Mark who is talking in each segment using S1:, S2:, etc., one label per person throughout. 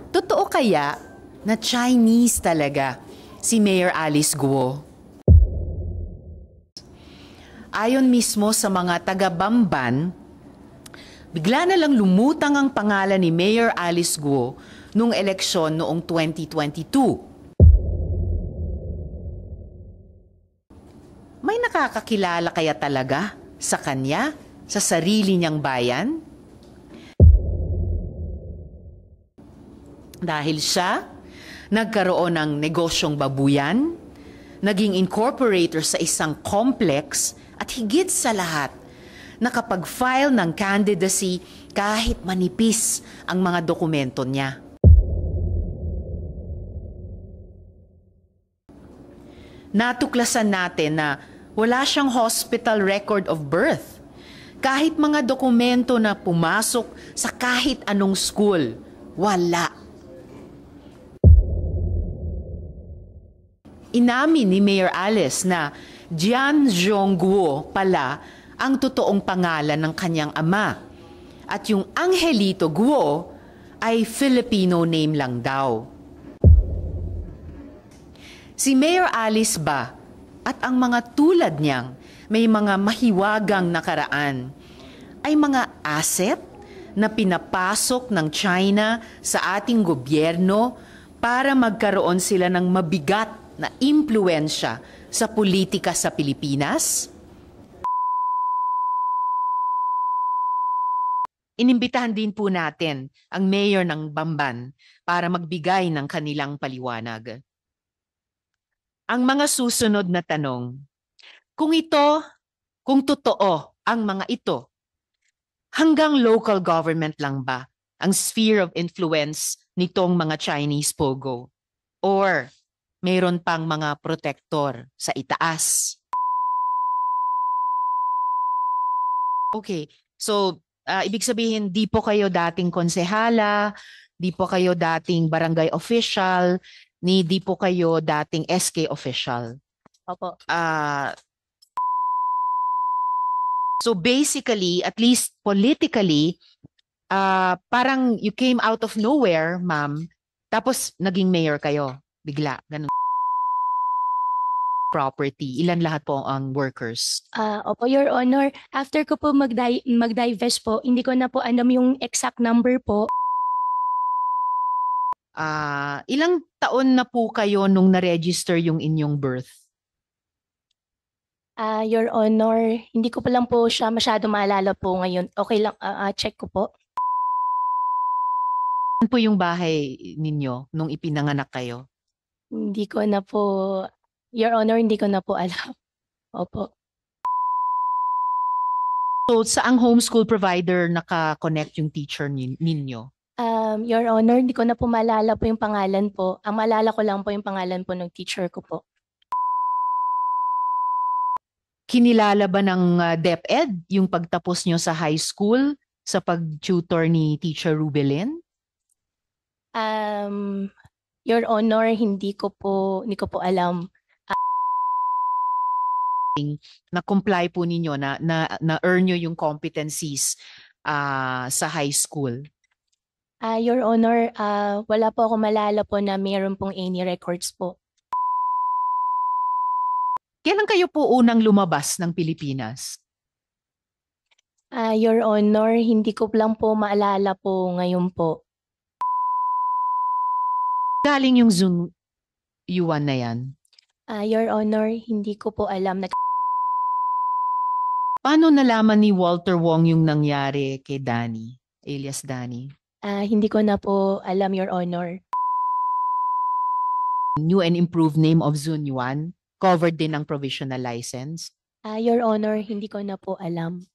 S1: Totoo kaya na Chinese talaga si Mayor Alice Guo? Ayon mismo sa mga taga-Bamban, bigla na lang lumutang ang pangalan ni Mayor Alice Guo nung eleksyon noong 2022. May nakakakilala kaya talaga sa kanya, sa sarili niyang bayan? Dahil siya nagkaroon ng negosyong babuyan, naging incorporator sa isang complex at higit sa lahat, nakapag-file ng candidacy kahit manipis ang mga dokumento niya. Natuklasan natin na wala siyang hospital record of birth. Kahit mga dokumento na pumasok sa kahit anong school, wala. Inamin ni Mayor Alice na Jian Zhongguo pala ang totoong pangalan ng kanyang ama. At yung Angelito Guo ay Filipino name lang daw. Si Mayor Alice ba at ang mga tulad niyang may mga mahiwagang nakaraan ay mga asset na pinapasok ng China sa ating gobyerno para magkaroon sila ng mabigat na impluwensya sa politika sa Pilipinas? Inimbitahan din po natin ang mayor ng Bamban para magbigay ng kanilang paliwanag. Ang mga susunod na tanong, kung totoo ang mga ito, hanggang local government lang ba ang sphere of influence nitong mga Chinese pogo? Or mayroon pang mga protector sa itaas? Okay, so ibig sabihin, di po kayo dating konsehala, di po kayo dating barangay official, di po kayo dating SK official.
S2: Opo.
S1: So basically, at least politically, parang you came out of nowhere, ma'am, tapos naging mayor kayo. Bigla, ganun. Property, ilan lahat po ang workers?
S2: Opo, Your Honor. After ko po mag-divest po, hindi ko na po alam yung exact number po.
S1: Ilang taon na po kayo nung na-register yung inyong birth?
S2: Your Honor, hindi ko pa lang po siya masyado maalala po ngayon. Okay lang, check ko po.
S1: Ano po yung bahay ninyo nung ipinanganak kayo?
S2: Hindi ko na po, Your Honor, hindi ko na po alam. Opo.
S1: So, saang homeschool provider naka-connect yung teacher ninyo?
S2: Your Honor, hindi ko na po maalala po yung pangalan po. Ang maalala ko lang po yung pangalan po ng teacher ko po.
S1: Kinilala ba ng DepEd yung pagtapos nyo sa high school sa pag-tutor ni Teacher Rubelin?
S2: Your Honor, hindi ko po alam.
S1: Na-comply po ninyo na earn nyo yung competencies sa high school?
S2: Your Honor, wala po ako malala po na mayroon pong any records po.
S1: Kailan kayo po unang lumabas ng Pilipinas?
S2: Your Honor, hindi ko lang po maalala po ngayon po.
S1: Galing yung Zoom Yuan na yan?
S2: Your Honor, hindi ko po alam.
S1: Paano nalaman ni Walter Wong yung nangyari kay Danny, alias Danny?
S2: Hindi ko na po alam, Your Honor.
S1: New and improved name of Zun Yuan, covered din ng provisional license?
S2: Your Honor, hindi ko na po alam.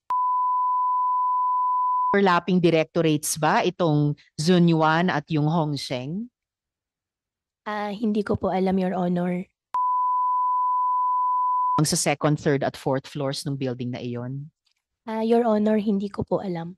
S1: Overlapping directorates ba itong Zun Yuan at yung Hong Sheng?
S2: Hindi ko po alam, Your Honor.
S1: Ang sa second, third at fourth floors ng building na iyon?
S2: Your Honor, hindi ko po alam.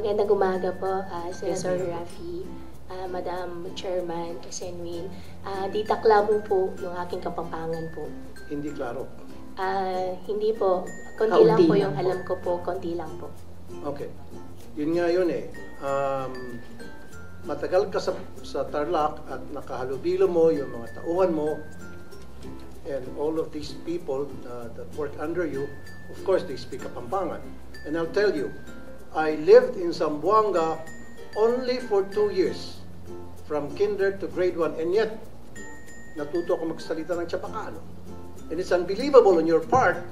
S3: Magandang umaga po, Senator
S1: Yes, ma'am.
S3: Raffy, Madam Chairman Senwin. Dita Klamo po yung aking kapampangan po.
S4: Hindi klaro.
S3: Hindi po, konti lang
S1: Kaunti
S3: po
S1: lang
S3: yung
S1: po.
S3: alam ko po, konti lang po.
S4: Okay. Yun nga yun eh. Matagal ka sa Tarlac at nakahalubilo mo yung mga tauhan mo and all of these people that work under you, of course, they speak Kapampangan. And I'll tell you, I lived in Zamboanga only for 2 years, from kinder to grade 1, and yet, natuto ako magsalita ng Chapacano. And it's unbelievable on your part,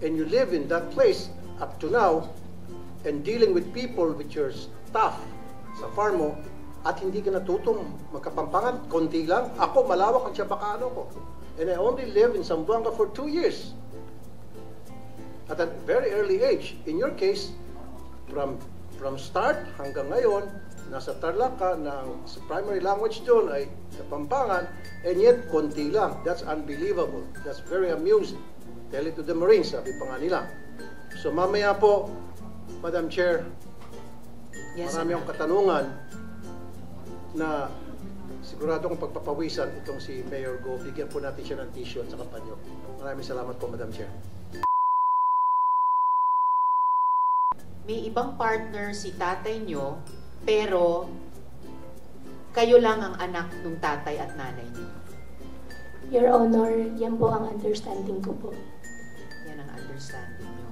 S4: and you live in that place up to now, and dealing with people, with your staff sa farm mo, at hindi ka natutong magkapampangan, konti lang. Ako, malawak ang Chapacano ko. And I only live in Zamboanga for 2 years. At a very early age. In your case, from start hanggang ngayon, nasa Tarlac ka, na ang primary language doon ay Kapampangan, and yet, konti lang. That's unbelievable. That's very amusing. Tell it to the Marines, sabi pa nga nila. So mamaya po, Madam Chair,
S1: Yes,
S4: marami
S1: Senator.
S4: akong katanungan na sigurado kong pagpapawisan itong si Mayor Go. Bigyan po natin siya ng tissue at saka panyo. Maraming salamat po, Madam Chair.
S1: May ibang partner si tatay nyo, pero kayo lang ang anak ng tatay at nanay nyo.
S3: Your Honor, yan po ang understanding ko po.
S1: Yan ang understanding nyo.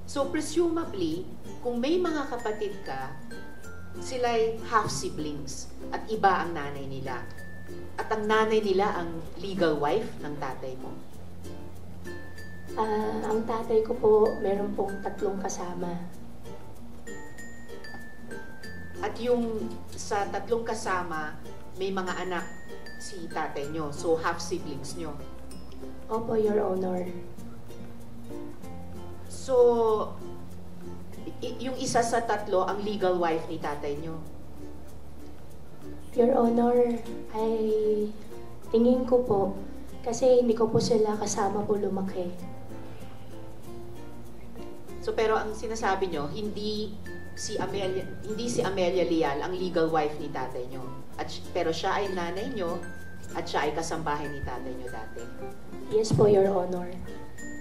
S1: So presumably, kung may mga kapatid ka, sila'y half-siblings at iba ang nanay nila. At ang nanay nila ang legal wife ng tatay mo.
S3: Ang tatay ko po, meron pong 3 kasama.
S1: At yung sa 3 kasama, may mga anak si tatay nyo. So half-siblings nyo.
S3: Opo, Your Honor.
S1: So, yung isa sa 3, ang legal wife ni tatay nyo.
S3: Your Honor, ay tingin ko po, kasi hindi ko po sila kasama po lumaki.
S1: So, pero ang sinasabi nyo, hindi si Amelia Leal ang legal wife ni tatay nyo. Pero siya ay nanay nyo at siya ay kasambahay ni tatay nyo dati.
S3: Yes po, Your Honor.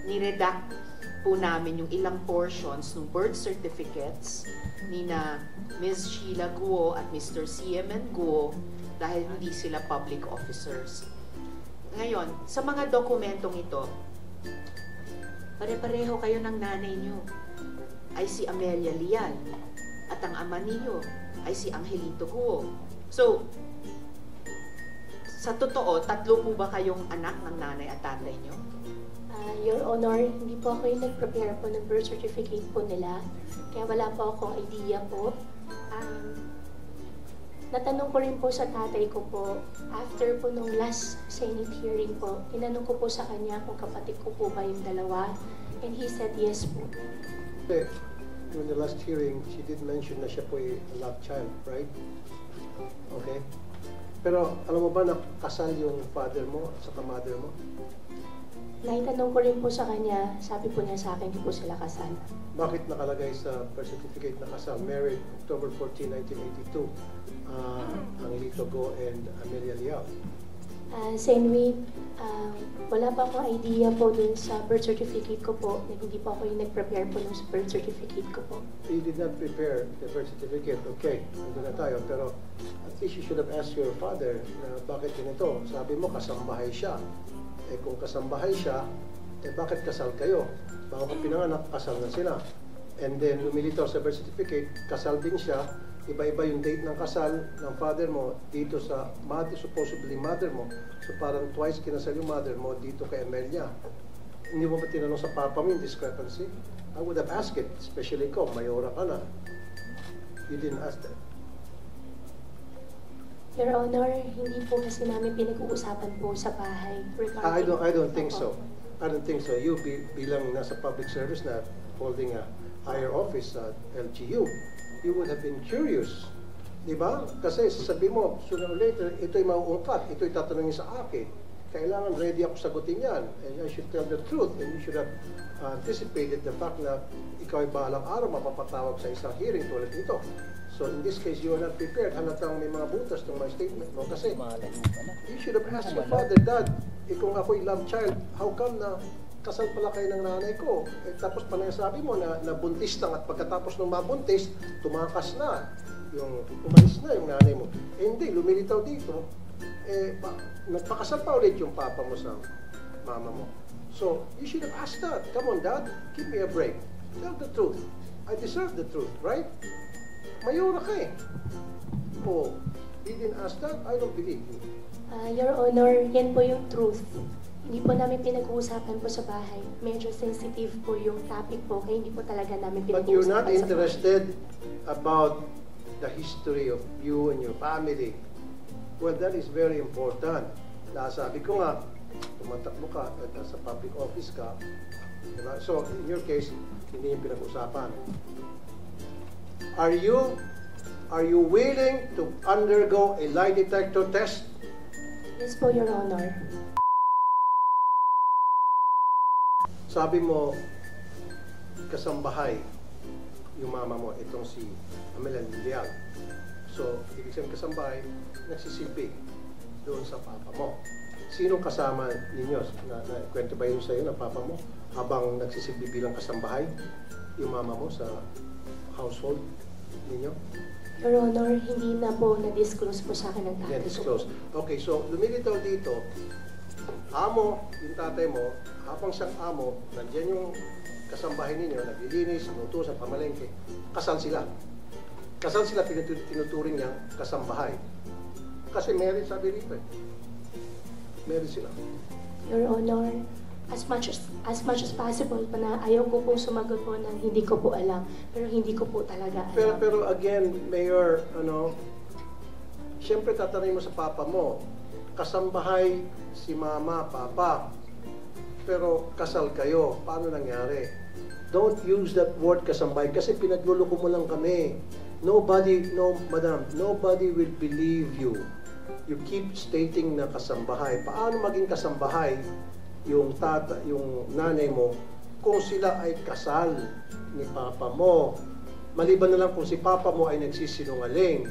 S1: Niredact po namin yung ilang portions ng birth certificates ni na Ms. Sheila Guo at Mr. CMN Guo dahil hindi sila public officers. Ngayon, sa mga dokumentong ito, pare-pareho kayo ng nanay nyo ay si Amelia Leal at ang ama ninyo ay si Angelito Guo. So, sa totoo, 3 po ba kayong anak ng nanay at tatay nyo?
S3: Your Honor, hindi po ako yung nag-prepare po ng birth certificate po nila. Kaya wala po akong idea po. Natanong ko rin po sa tatay ko po, after po nung last Senate hearing po, tinanong ko po sa kanya kung kapatid ko po ba yung dalawa. And he said yes po.
S4: Okay. During the last hearing, she did mention na siya po ay love child, right? Okay. Pero alam mo ba na kasal yung father mo at saka mother mo?
S3: Naitanong ko rin po sa kanya, sabi po niya sa akin, hindi po sila kasal.
S4: Bakit nakalagay sa birth certificate na kasal? Married October 14, 1982, Angelito Go and Amelia Leal.
S3: Senwi, wala pa akong idea po dun sa birth certificate ko po. Hindi pa ako yung nag-prepare po ng birth certificate ko po.
S4: You did not prepare the birth certificate. Okay, nandun na tayo. Pero at least you should have asked your father na bakit ganito. Sabi mo kasambahay siya. Eh kung kasambahay siya, eh bakit kasal kayo? Bago ka pinanganak, kasal na sila. And then lumilitaw sa birth certificate, kasal din siya. Iba-iba yung date ng kasal ng father mo dito sa mother, supposedly mother mo. So parang twice kinasal yung mother mo dito kay Amelia. Hindi mo ba tinanong sa papa mo yung discrepancy? I would have asked it, especially ikaw, mayora ka na. You didn't ask that.
S3: Your Honor, hindi po kasi namin pinag-uusapan po sa bahay.
S4: I don't think so. I don't think so. You bilang nasa public service na holding a higher office at LGU, you would have been curious. Di ba? Kasi sasabihin mo, sooner or later, ito'y mauungkat, ito'y tatanungin sa akin. kailangan ready ako sagutin yan. And I should tell the truth. And you should have anticipated the fact na ikaw ay balang araw mapapatawag sa isang hearing tulad nito. So in this case, you are not prepared. Halatang may mga butas ng my statement mo. Kasi you should have asked your father, Dad, kung ako'y love child, how come na kasal pala kayo ng nanay ko? Eh, tapos pa sabi mo na buntis lang at pagkatapos ng mabuntis, tumakas na. Umalis na yung nanay mo. Eh, hindi, lumilitaw dito. Eh, nagpakasal pa ulit yung papa mo sa mama mo. So, you should have asked that. Come on, Dad, give me a break. Tell the truth. I deserve the truth, right? Mayura ka eh. Oh, you didn't ask that? I don't believe you.
S3: Your Honor, yan po yung truth. Hindi po namin pinag-uusapan po sa bahay. Medyo sensitive po yung topic po, kaya hindi po talaga namin pinag-uusapan.
S4: But you're not interested about the history of you and your family. Well, that is very important. Sabi ko nga, tumatakbo ka at sa public office ka. Diba? So, in your case, hindi yung pinag-usapan. Are you willing to undergo a lie detector test?
S3: Yes po, Your Honor.
S4: Sabi mo, kasambahay yung mama mo, itong si Amelia Lial. So, ibig sabihin kasambahay, nagsisilbi doon sa papa mo. Sinong kasama ninyo? Kwento ba yun sa'yo ng papa mo? Habang nagsisilbi bilang kasambahay, yung mama mo sa household ninyo?
S3: Your Honor, hindi na po na-disclose po sa akin ng tatay ko.
S4: Disclose. Okay, so lumilitaw dito, amo, yung tatay mo, habang siyang amo, nandiyan yung kasambahay ninyo, naglilinis, luto sa pamalengke, kasal sila. Kasal sila, tinuturing niyang kasambahay. Kasi married, sabi rito eh. Married sila.
S3: Your Honor, as much as possible pa na ayaw ko pong sumagot po ng hindi ko po alam, pero hindi ko po talaga alam.
S4: Pero again, Mayor, siyempre tatanungin mo sa papa mo, kasambahay si mama, papa, pero kasal kayo, paano nangyari? Don't use that word kasambahay kasi pinagluloko mo lang kami. Madam, nobody will believe you. You keep stating na kasambahay. Paano maging kasambahay yung nanay mo kung sila ay kasal ni papa mo? Maliban na lang kung si papa mo ay nagsisinungaling.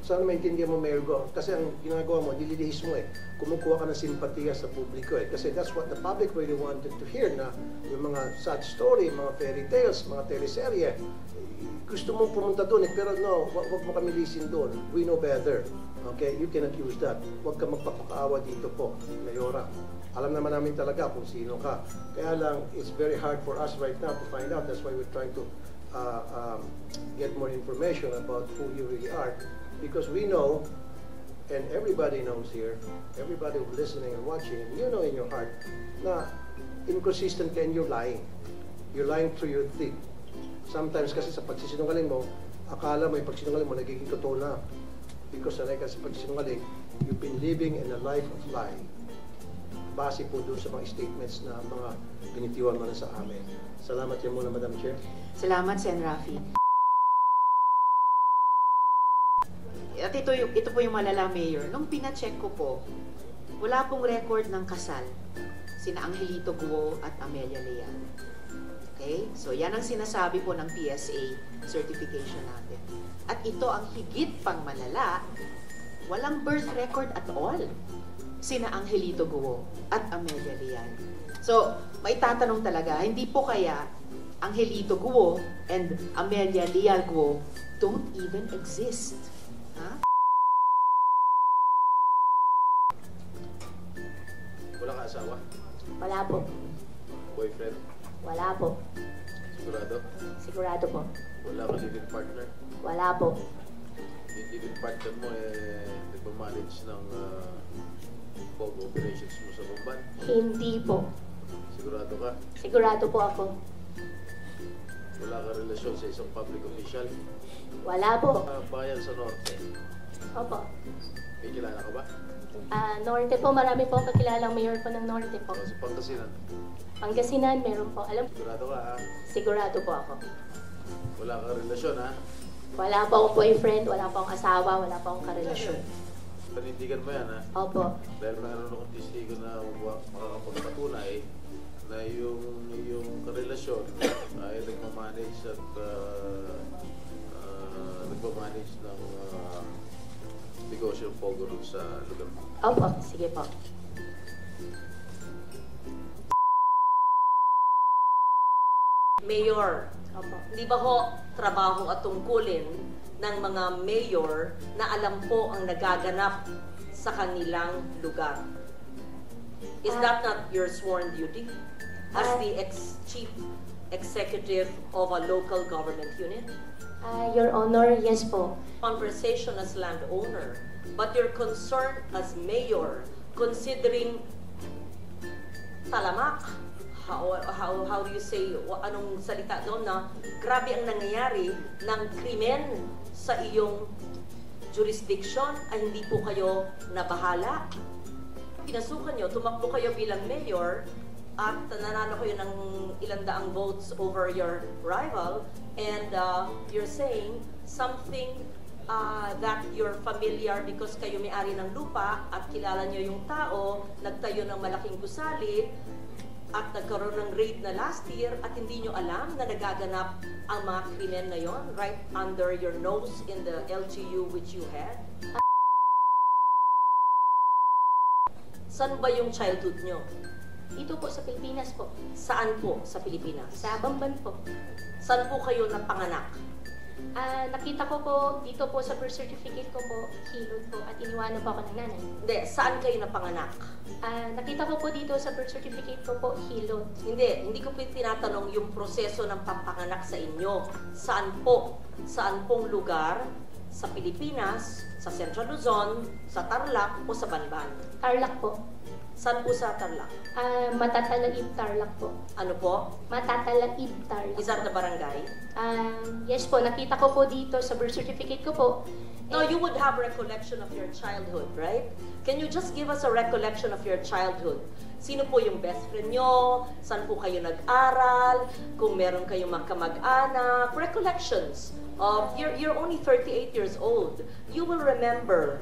S4: Sana maintindihan mo, Mayor Go. Kasi ang ginagawa mo, nililihis mo eh. Kumukuha ka ng simpatiya sa publiko eh. Kasi that's what the public really wanted to hear, na yung mga sad story, mga fairy tales, mga teleserye. Gusto mong pumunta doon eh, pero no, wag mo kami lisin doon. We know better. Okay? You cannot use that. Huwag ka magpapakaawa dito po, Mayora. Alam naman namin talaga kung sino ka. Kaya lang, it's very hard for us right now to find out. That's why we're trying to get more information about who you really are. Because we know, and everybody knows here, everybody who's listening and watching, you know in your heart, na inconsistent ka and you're lying. You're lying through your teeth. Sometimes kasi sa pagsisinungaling mo, akala mo yung pagsinungaling mo nagiging totoo na. Because sanay ka sa pagsinungaling, you've been living in a life of lying. Base po doon sa mga statements na mga binitiwan mo na sa amin. Salamat yan muna, Madam Chair.
S1: Salamat, Sen. Rafi. At ito po yung malala, Mayor. Nung pina-check ko po, wala pong record ng kasal sina Angelito Guo at Amelia Leal. Okay? So, yan ang sinasabi po ng PSA certification natin. At ito ang higit pang malala, walang birth record at all sina Angelito Guo at Amelia Leal. So, may tatanong talaga, hindi po kaya Angelito Guo and Amelia Leal Guo don't even exist? Ha?
S5: Wala ka asawa?
S3: Wala po.
S5: Boyfriend?
S3: Wala po.
S5: Sigurado?
S3: Sigurado po.
S5: Wala ka living partner?
S3: Wala po.
S5: Yung living partner mo nagmamanage ng POG operations mo sa Bamban?
S3: Hindi po.
S5: Sigurado ka?
S3: Sigurado po ako.
S5: Wala ka relasyon sa isang public official?
S3: Wala po.
S5: Bayan sa Norte?
S3: Opo.
S5: May kilala ka ba?
S3: Norte po, marami po ang kakilalang mayor po ng Norte po.
S5: O sa Pangasinan?
S3: Pangasinan, meron po. Alam,
S5: Sigurado ka ha?
S3: sigurado po ako.
S5: Wala ka relasyon ha?
S3: Wala po akong boyfriend, wala po akong asawa, wala po akong karelasyon.
S5: panindigan mo yan, ha?
S3: Opo.
S5: Dahil mayroon akong testigo na makakapagpatunay na yung karelasyon ay nagmamanage at nagmamanage ng negosyo Pogo rin sa lugar mo.
S3: Opo, sige po.
S6: Mayor,
S3: Opo.
S6: di ba ho trabaho at tungkulin ng mga mayor na alam po ang nagaganap sa kanilang lugar? Is that not your sworn duty as the chief executive of a local government unit?
S3: Your Honor, yes po.
S6: Conversation as landowner, but your concern as mayor, considering talamak, how do you say, anong salita doon na grabe ang nangyayari ng krimen sa iyong jurisdiction ay hindi po kayo nabahala. Pinasukan nyo, tumakbo kayo bilang mayor at nanalo kayo ng ilang daang votes over your rival, and you're saying something that you're familiar because kayo may-ari ng lupa at kilala nyo yung tao, nagtayo ng malaking gusali at nagkaroon ng raid na last year at hindi nyo alam na nagaganap ang mga krimen na yon right under your nose in the LGU which you had? Saan ba yung childhood nyo?
S3: Dito po sa Pilipinas po.
S6: Saan po sa Pilipinas?
S3: Sa Bamban po.
S6: Saan po kayo napanganak?
S3: Nakita ko po dito po sa birth certificate ko po, Hilod po, at iniwanan po ako ng nanay.
S6: Hindi, saan kayo napanganak?
S3: Nakita ko po dito sa birth certificate ko po, Hilod.
S6: Hindi ko po tinatanong yung proseso ng papanganak sa inyo. Saan po? Saan pong lugar sa Pilipinas, sa Central Luzon, sa Tarlac o sa Banban?
S3: Tarlac po.
S6: Saan po sa Tarlac?
S3: Matatalaib Tarlac po.
S6: Ano po?
S3: Matatalaib Tarlac.
S6: Is that the barangay?
S3: Yes po, nakita ko po dito sa birth certificate ko po.
S6: No, you would have recollection of your childhood, right? Can you just give us a recollection of your childhood? Sino po yung best friend nyo? Saan po kayo nag-aral? Kung meron kayong magkamag-anak? Recollections of, you're only 38 years old. You will remember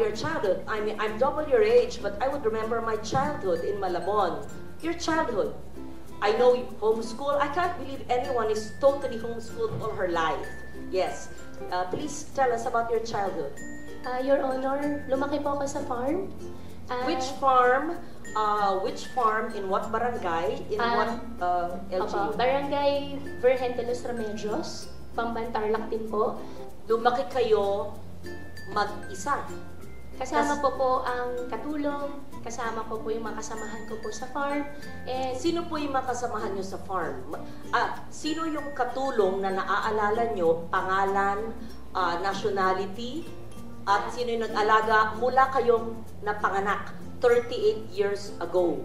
S6: your childhood. I mean, I'm double your age, but I would remember my childhood in Malabon. Your childhood. I know you homeschool. I can't believe anyone is totally homeschooled all her life. Yes. Please tell us about your childhood.
S3: Your Honor, lumaki po ako sa farm.
S6: Which farm? Which farm? In what barangay? In what LGU?
S3: Barangay Virgen de los Remedios, Bamban, Tarlac din po.
S6: Lumaki kayo mag-isa.
S3: Kasama ko po ang katulong, kasama ko po yung mga kasamahan ko po sa farm. And
S6: Sino po yung makasamahan nyo sa farm? Sino yung katulong na naaalala nyo, pangalan, nationality, at sino yung nag-alaga mula kayong napanganak 38 years ago?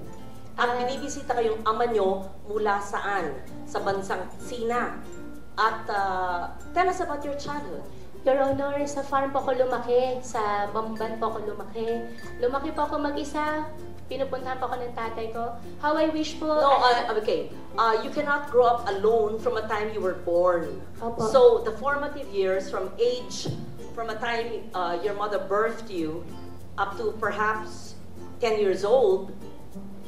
S6: At binibisita kayong ama nyo mula saan? Sa bansang Sina. At tell us about your childhood.
S3: Your Honor, sa farm po ako lumaki, sa Bamban po ako lumaki. Lumaki po ako mag-isa, pinupuntahan po ako ng tatay ko. How I wish po...
S6: No, okay. You cannot grow up alone from a time you were born.
S3: Opo.
S6: So, the formative years from a time your mother birthed you, up to perhaps 10 years old,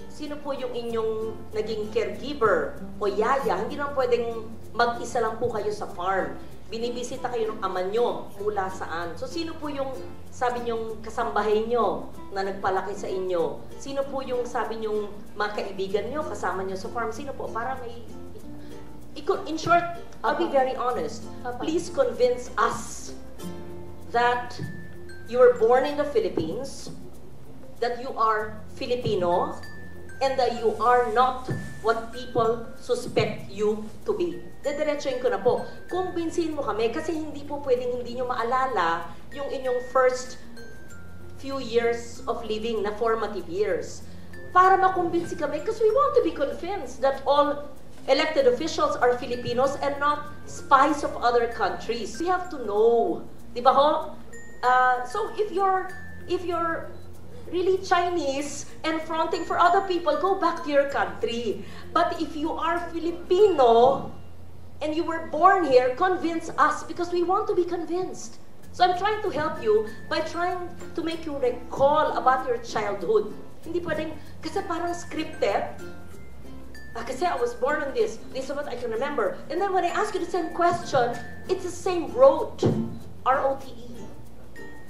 S6: sino po yung inyong naging caregiver o yaya? Hindi naman pwedeng mag-isa lang po kayo sa farm. Binibisita kayo ng ama nyo mula saan. So, sino po yung, sabi nyong kasambahay nyo na nagpalaki sa inyo? Sino po yung, sabi nyong mga kaibigan nyo, kasama nyo sa farm? Sino po? Para may... In short, I'll be very honest. Please convince us that you were born in the Philippines, that you are Filipino, and that you are not what people suspect you to be. Dediretsuin ko na po. Kumbinsin mo kami kasi hindi po pwedeng hindi nyo maalala yung inyong first few years of living na formative years. Para makumbinsi kami because we want to be convinced that all elected officials are Filipinos and not spies of other countries. We have to know. Di ba ho? So if you're really Chinese and fronting for other people, go back to your country. But if you are Filipino and you were born here, convince us because we want to be convinced. So I'm trying to help you by trying to make you recall about your childhood. Hindi pwedeng, kasi parang scripted. Kasi I was born on this. This is what I can remember. And then when I ask you the same question, it's the same rote. R-O-T-E.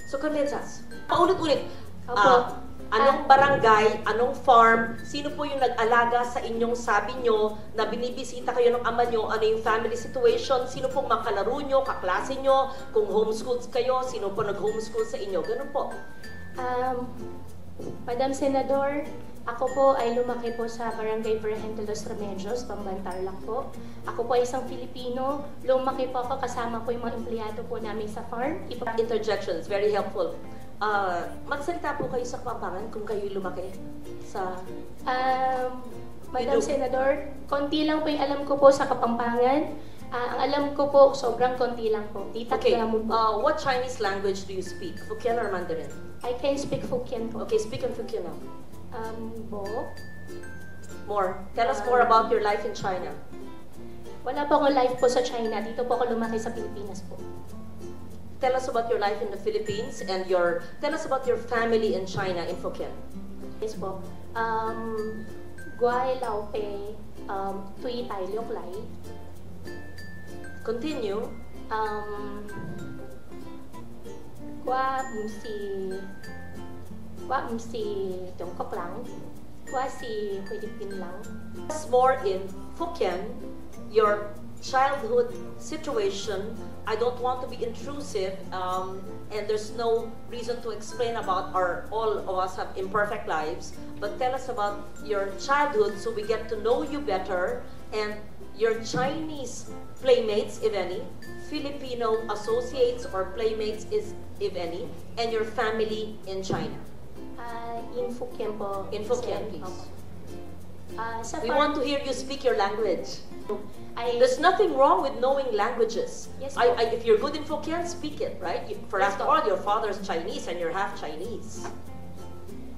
S6: So convince us. Paulit-ulit. Anong barangay, anong farm, sino po yung nag-alaga sa inyong sabi nyo na binibisita kayo ng ama nyo, ano yung family situation, sino pong makalaro nyo, kaklase nyo, kung homeschooled kayo, sino po nag-homeschool sa inyo, ganun po.
S3: Madam Senador, ako po ay lumaki po sa Barangay Virgen de los Remedios, Bamban, Tarlac po. Ako po ay isang Filipino. Lumaki po ako kasama po yung mga empleyado po namin sa farm.
S6: Interjections, very helpful. Magsalita po kayo sa Kapampangan kung kayo lumaki sa...
S3: Madam Senador, konti lang po yung alam ko po sa Kapampangan. Ang alam ko po, sobrang konti lang po.
S6: Okay, what Chinese language do you speak? Hokkien or Mandarin?
S3: I can speak Hokkien po.
S6: Okay, speak in Hokkien now.
S3: Bo?
S6: More. Tell us more about your life in China.
S3: Wala po akong life po sa China. Dito po ako lumaki sa Pilipinas po.
S6: Tell us about your life in the Philippines and tell us about your family in China in Hokkien.
S3: Yes po. Guai Lao Pe, Tui Tai Liok Lai.
S6: Continue.
S3: Qua si Tiongkok lang. Qua si Philippine lang.
S6: Tell us more in Hokkien, your childhood situation. I don't want to be intrusive, and there's no reason to explain about all of us have imperfect lives, but tell us about your childhood so we get to know you better, and your Chinese playmates, if any, Filipino associates or playmates, if any, and your family in China.
S3: In Hokkien po.
S6: In Hokkien, please. We
S3: farm,
S6: want to hear you speak your language.
S3: I,
S6: There's nothing wrong with knowing languages.
S3: Yes,
S6: If you're good in Hokkien, speak it, right? For
S3: Yes,
S6: after all, your father's Chinese and you're half Chinese.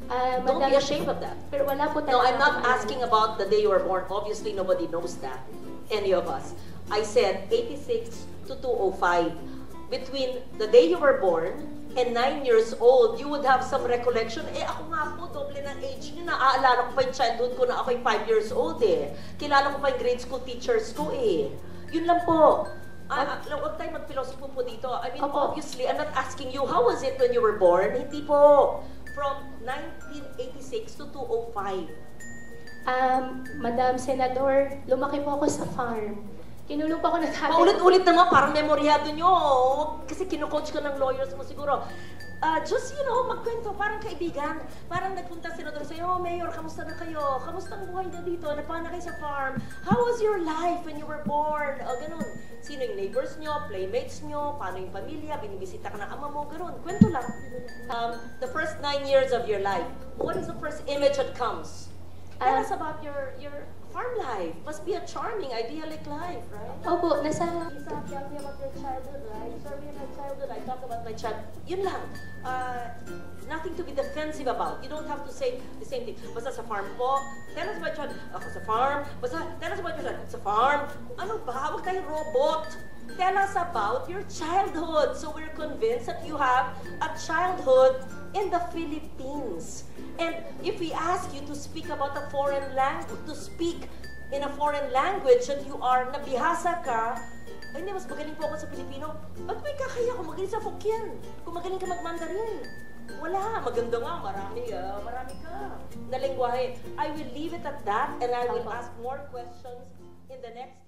S6: Don't
S3: Madam,
S6: be ashamed of that.
S3: Pero wala po
S6: No,
S3: talaga
S6: I'm not
S3: akong alam.
S6: asking about the day you were born. Obviously, nobody knows that. Any of us. I said 86 to 205. Between the day you were born and 9 years old, you would have some recollection. Ako nga po, doble ng age niyo. Naaalala ko pa yung childhood ko na ako'y 5 years old Kilala ko pa yung grade school teachers ko Yun lang po. Huwag tayo mag-philosophy po dito. I mean, obviously, I'm not asking you, how was it when you were born? Hindi po. From 1986 to 205.
S3: Madam Senador, lumaki po ako sa farm. Kinulong po ako ng tatay.
S6: Paulit-ulit naman, parang memoryado nyo. Kasi kino-coach ka ng lawyers mo siguro. Just, magkwento, parang kaibigan. Parang nagpunta si Senador sa'yo, Mayor, kamusta na kayo? Kamusta ang buhay niyo dito? Napana kayo sa farm? How was your life when you were born? Ganun. Sino yung neighbors nyo, playmates nyo, paano yung pamilya, binibisita ka ng ama mo, ganun. Kwento lang. The first 9 years of your life, what is the first image that comes? Tell us about your farm life. Must be a charming, idyllic life, right?
S3: Opo,
S6: Tell me about your childhood, right? Tell me about childhood. I talk about my child. Yun lang. Nothing to be defensive about. You don't have to say the same thing. Basta sa farm po. Tell us about your child. Ako sa farm. Basta tell us about your child. Sa farm. Ano ba? Huwag tayong robot. Tell us about your childhood. So we're convinced that you have a childhood in the Philippines. And if we ask you to speak about a foreign language, to speak in a foreign language that you are, nabihasa ka, ay hindi, mas magaling po ako sa Pilipino. Ba't may kakaya kung magaling sa Hokkien? Kung magaling ka mag-Mandarin? Wala, maganda nga, marami ka na lengguwahe. I will leave it at that and I will ask more questions in the next